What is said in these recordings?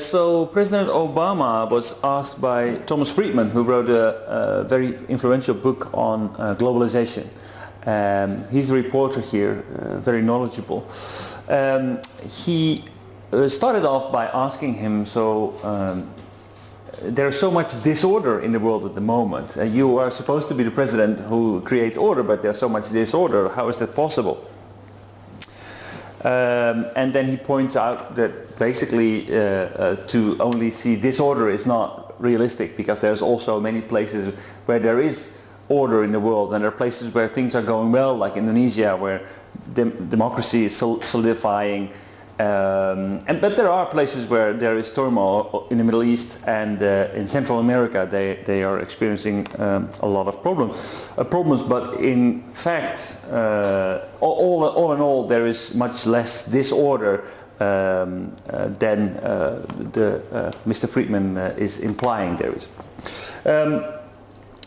So President Obama was asked by Thomas Friedman, who wrote a very influential book on globalization. He's a reporter here, very knowledgeable. He started off by asking him, there's so much disorder in the world at the moment. You are supposed to be the president who creates order, but there's so much disorder. How is that possible? And then he points out that basically to only see disorder is not realistic, because there's also many places where there is order in the world, and there are places where things are going well, like Indonesia, where democracy is solidifying. But there are places where there is turmoil in the Middle East, and in Central America they are experiencing a lot of problems. But in fact, all in all, there is much less disorder than Mr. Friedman is implying there is.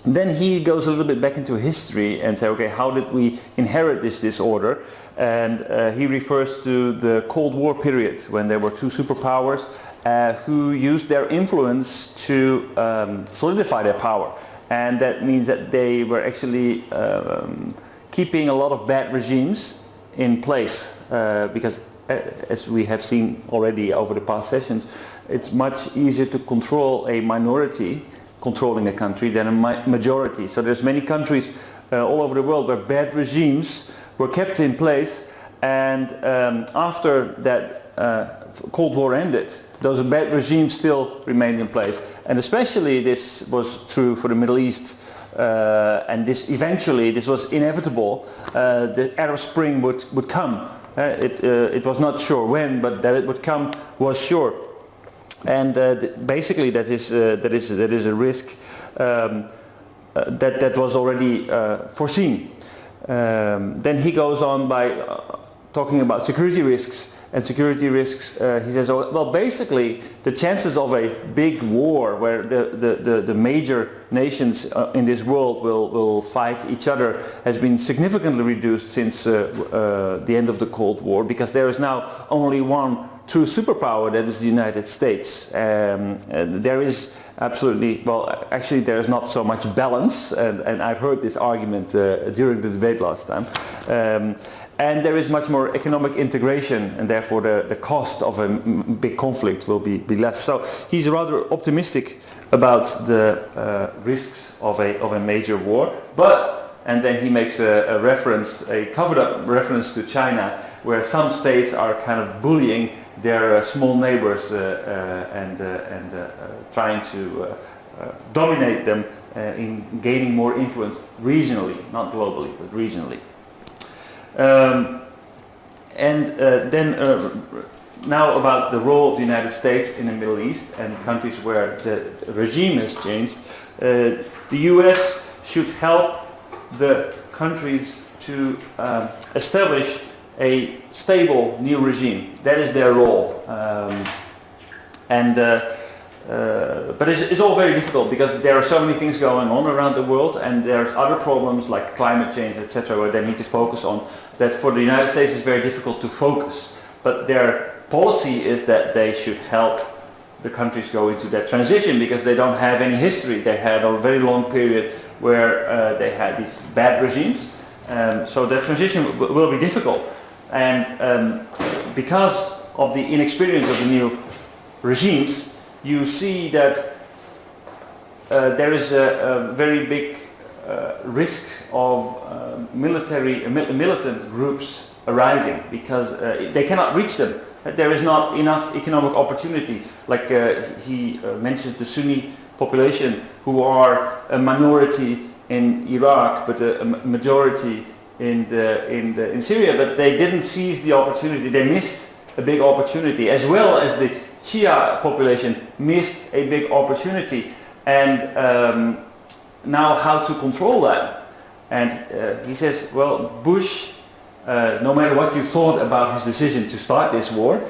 Then he goes a little bit back into history and says, okay, how did we inherit this disorder? And he refers to the Cold War period, when there were two superpowers who used their influence to solidify their power. And that means that they were actually keeping a lot of bad regimes in place, because as we have seen already over the past sessions, it's much easier to control a minority controlling a country than a majority. So there's many countries all over the world where bad regimes were kept in place, and after that Cold War ended, those bad regimes still remained in place. And especially this was true for the Middle East, and this was inevitable. The Arab Spring would come. It was not sure when, but that it would come was sure. And basically that is a risk that was already foreseen. Then he goes on by talking about security risks. And security risks, he says, well, basically the chances of a big war where the major nations in this world will fight each other has been significantly reduced since the end of the Cold War, because there is now only one true superpower, that is the United States. There is absolutely, well, actually there is not so much balance, and I've heard this argument during the debate last time. And there is much more economic integration, and therefore the cost of a big conflict will be less. So he's rather optimistic about the risks of a major war. And then he makes a covered up reference to China, where some states are kind of bullying their small neighbors and trying to dominate them in gaining more influence regionally, not globally, but regionally. Now about the role of the United States in the Middle East and countries where the regime has changed. The US should help the countries to establish a stable new regime. That is their role. But it's all very difficult, because there are so many things going on around the world, and there's other problems like climate change, etc., where they need to focus on, that for the United States it's very difficult to focus. But their policy is that they should help the countries go into that transition, because they don't have any history. They had a very long period where they had these bad regimes. So that transition will be difficult. And because of the inexperience of the new regimes, you see that there is a very big risk of militant groups arising, because they cannot reach them. There is not enough economic opportunity. Like he mentions the Sunni population, who are a minority in Iraq, but a majority in Syria. But they didn't seize the opportunity. They missed a big opportunity, as well as the Shia population missed a big opportunity. And now how to control that? And he says, well, Bush, no matter what you thought about his decision to start this war,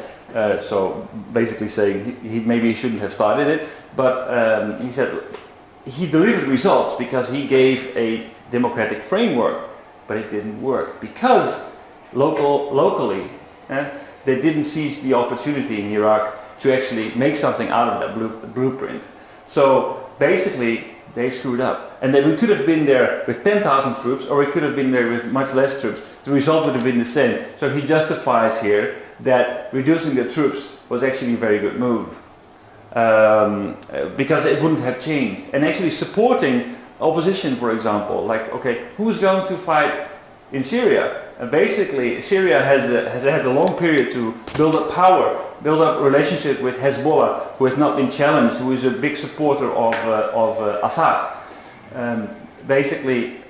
so basically saying maybe he shouldn't have started it, but he said he delivered results because he gave a democratic framework, but it didn't work because locally they didn't seize the opportunity in Iraq to actually make something out of that blueprint. So basically they screwed up, and we could have been there with 10,000 troops, or we could have been there with much less troops. The result would have been the same. So he justifies here that reducing the troops was actually a very good move, because it wouldn't have changed. And actually supporting opposition, for example, like, okay, who's going to fight in Syria? Basically, Syria has had a long period to build up power, build up relationship with Hezbollah, who has not been challenged, who is a big supporter of Assad. Basically,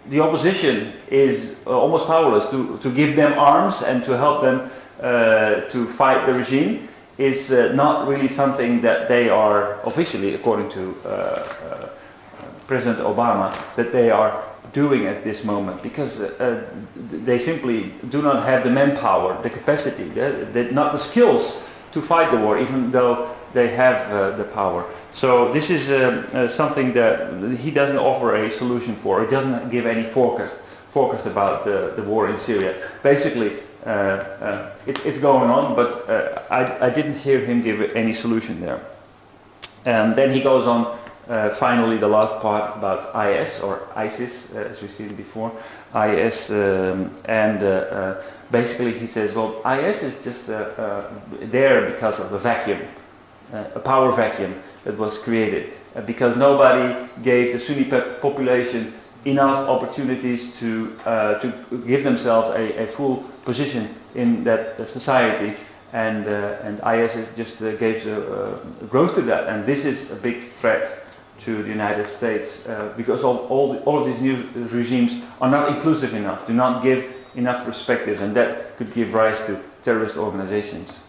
the opposition is almost powerless. To give them arms and to help them to fight the regime is not really something that they are officially, according to President Obama, that they are doing at this moment, because they simply do not have the manpower, the capacity, not the skills to fight the war, even though they have the power. So this is something that he doesn't offer a solution for. He doesn't give any forecast about the war in Syria. Basically, it's going on, but I didn't hear him give any solution there. And then he goes on. Finally, the last part about IS or ISIS, as we've seen before, IS, basically he says, well, IS is just there because of the vacuum, a power vacuum that was created, because nobody gave the Sunni population enough opportunities to give themselves a full position in that society. And IS just gives growth to that, and this is a big threat to the United States, because all of these new regimes are not inclusive enough, do not give enough perspectives, and that could give rise to terrorist organizations.